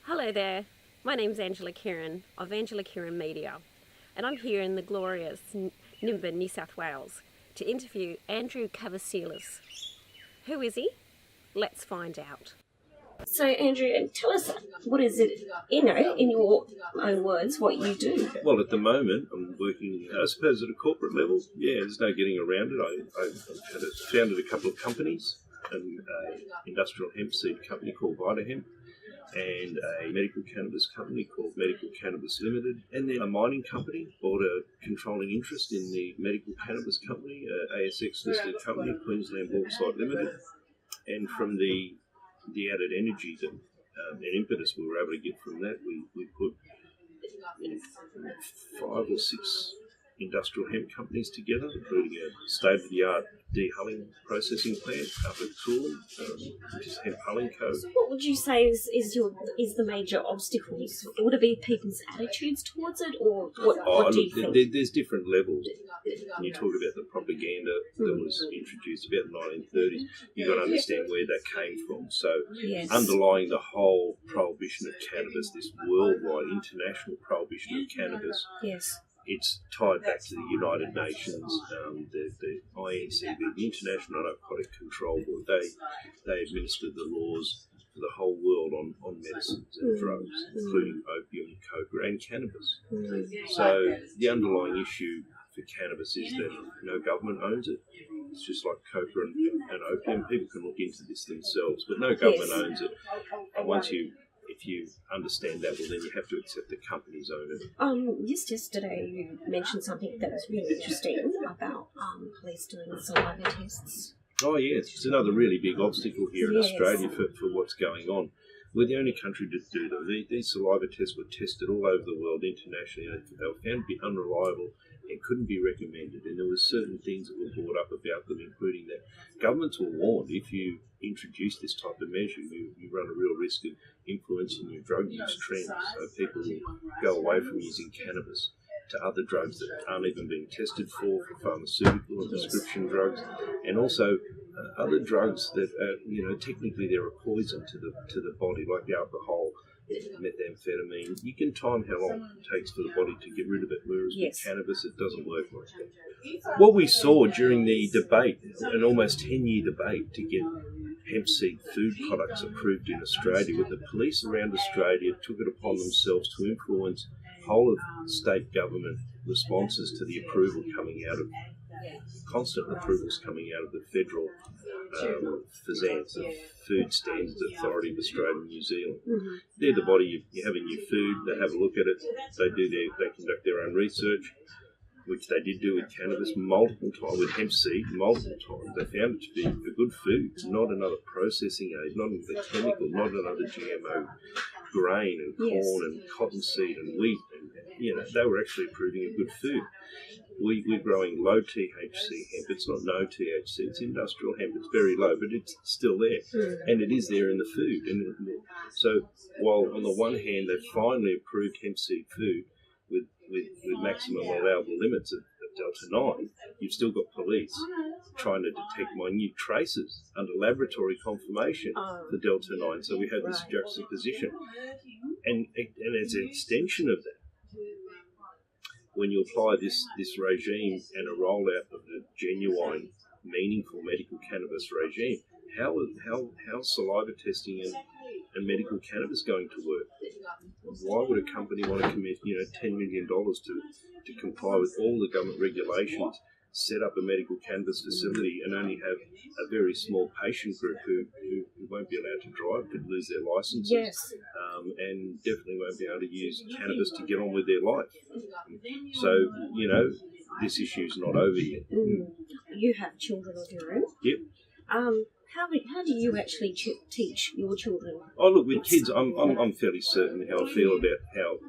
Hello there, my name's Angela Kirin of Angela Kirin Media, and I'm here in the glorious Nimbin, New South Wales, to interview Andrew Kavasilas. Who is he? Let's find out. So Andrew, tell us, what is it, in your own words, what you do? Well, at the moment, I'm working, I suppose, at a corporate level. Yeah, there's no getting around it. I founded a couple of companies, an industrial hemp seed company called Hemp, and a medical cannabis company called Medical Cannabis Limited, and then a mining company, bought a controlling interest in the medical cannabis company, ASX listed company, Queensland Bauxite Limited, and from the added energy that and impetus we were able to get from that, we put 5 or 6 industrial hemp companies together, including a state-of-the-art de-hulling processing plant up at Kirin, which is Hemp Hulling Co. So what would you say is the major obstacles? Would it be people's attitudes towards it, or what do you think? There's different levels. When you talk about the propaganda that was introduced about the 1930s, you've got to understand where that came from. So Yes. underlying the whole prohibition of cannabis, this worldwide international prohibition of cannabis, Yes. it's tied back to the United Nations, the INCB, the International Narcotic Control Board. They administer the laws for the whole world on medicines and drugs, including opium, coca, and cannabis. So the underlying issue for cannabis is that no government owns it. It's just like coca and opium. People can look into this themselves, but no government owns it. And if you understand that, well, then you have to accept the companies own it. Just yesterday you mentioned something that was really interesting about police doing saliva tests. Oh, yes. It's another really big obstacle here in Yes. Australia for what's going on. We're the only country to do them. These saliva tests were tested all over the world internationally. They were found to be unreliable and couldn't be recommended. And there were certain things that were brought up about them, including that governments were warned if you introduce this type of measure, you run a real risk of influencing your drug use trends. So people will go away from using cannabis to other drugs that aren't even being tested for pharmaceutical and prescription drugs, and also other drugs that technically they're a poison to the body, like the alcohol, methamphetamine. You can time how long it takes for the body to get rid of it, whereas with cannabis it doesn't work like that. What we saw during the debate, an almost 10-year debate to get hemp seed food products approved in Australia, where the police around Australia took it upon themselves to influence whole of state government responses to the approval coming out of constant approvals coming out of the federal FSANZ, the Food Standards Authority of Australia and New Zealand. They're the body you have in your food. They have a look at it. They conduct their own research, which they did do with cannabis multiple times, with hemp seed multiple times. They found it to be a good food, not another processing aid, not another chemical, not another GMO grain and corn and cottonseed and wheat. And they were actually approving a good food. We're growing low THC hemp. It's not no THC. It's industrial hemp. It's very low, but it's still there, and it is there in the food. And so, while on the one hand they've finally approved hemp seed food with maximum allowable limits of Delta 9, you've still got police trying to detect minute traces under laboratory confirmation for Delta 9. So we have this juxtaposition, and as an extension of that, when you apply this regime and a rollout of the genuine, meaningful medical cannabis regime, how saliva testing and medical cannabis going to work? Why would a company want to commit $10 million to comply with all the government regulations, set up a medical cannabis facility, and only have a very small patient group who won't be allowed to drive, could lose their licenses, and definitely won't be able to use cannabis to get on with their life? So, this issue's not over yet. You have children of your own? Yep. How do you actually teach your children? Oh, look, with kids, I'm fairly certain how I feel about how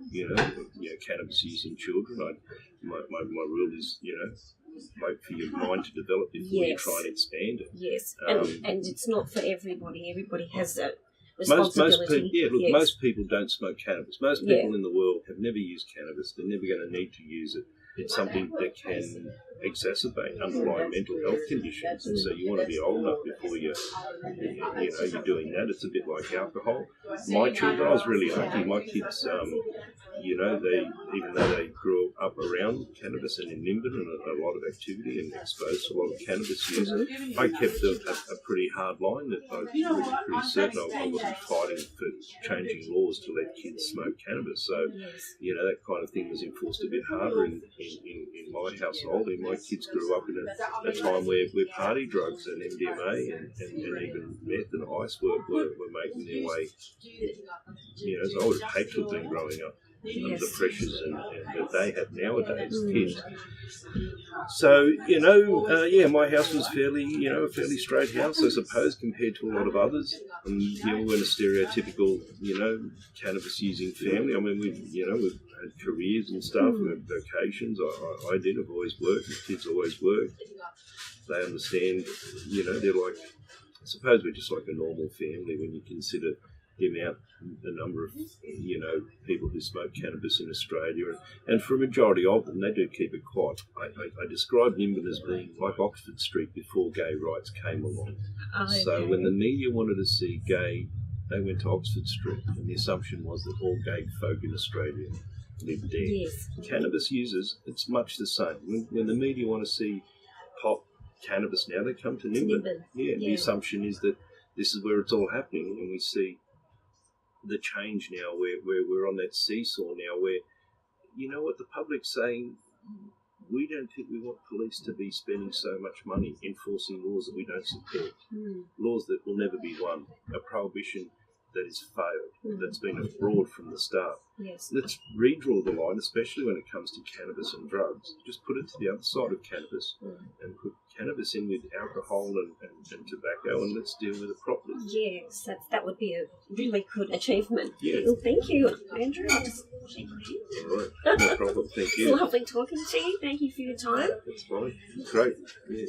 cannabis use in children. My rule is wait for your mind to develop before you try and expand it. Yes, and it's not for everybody. Everybody has a responsibility. Most people don't smoke cannabis. Most people in the world have never used cannabis. They're never going to need to use it. it's something that can exacerbate underlying mental health conditions, and so you want to be old enough before you're doing that. It's a bit like alcohol. My children, I was really lucky. My kids, they, even though they grew up around cannabis and in Nimbin and a lot of activity and exposed to a lot of cannabis use, I kept a pretty hard line that I was pretty certain I wasn't fighting for changing laws to let kids smoke cannabis. So, that kind of thing was enforced a bit harder in my household. And my kids grew up in a time where party drugs and MDMA and even meth and ice were making their way. So I would have hated to have been growing up under the pressures that they have nowadays, kids. So, my house was a fairly straight house, I suppose, compared to a lot of others. And, we're in a stereotypical, cannabis using family. I mean, we've had careers and stuff, and vocations. I did, I've always worked, the kids always worked. They understand, they're like, I suppose we're just like a normal family when you consider the number of, people who smoke cannabis in Australia. And for a majority of them, they do keep it quiet. I describe Nimbin as being like Oxford Street before gay rights came along. Okay. So when the media wanted to see gay, they went to Oxford Street, and the assumption was that all gay folk in Australia lived there. Yes. Cannabis users, it's much the same. When the media want to see pop cannabis now, they come to Nimbin. Yeah, the assumption is that this is where it's all happening, and we see the change now where we're on that seesaw now where, what the public's saying, we don't think we want police to be spending so much money enforcing laws that we don't support, laws that will never be won, a prohibition that has failed, that's been abroad from the start. Yes. Let's redraw the line, especially when it comes to cannabis and drugs. Just put it to the other side of cannabis and put cannabis in with alcohol and tobacco, and let's deal with it properly. Yes, that would be a really good achievement. Yes. Well, thank you, Andrew. I'll just shake your hand. All right, no problem. Thank you. It's lovely talking to you. Thank you for your time. That's fine. Great. Yeah.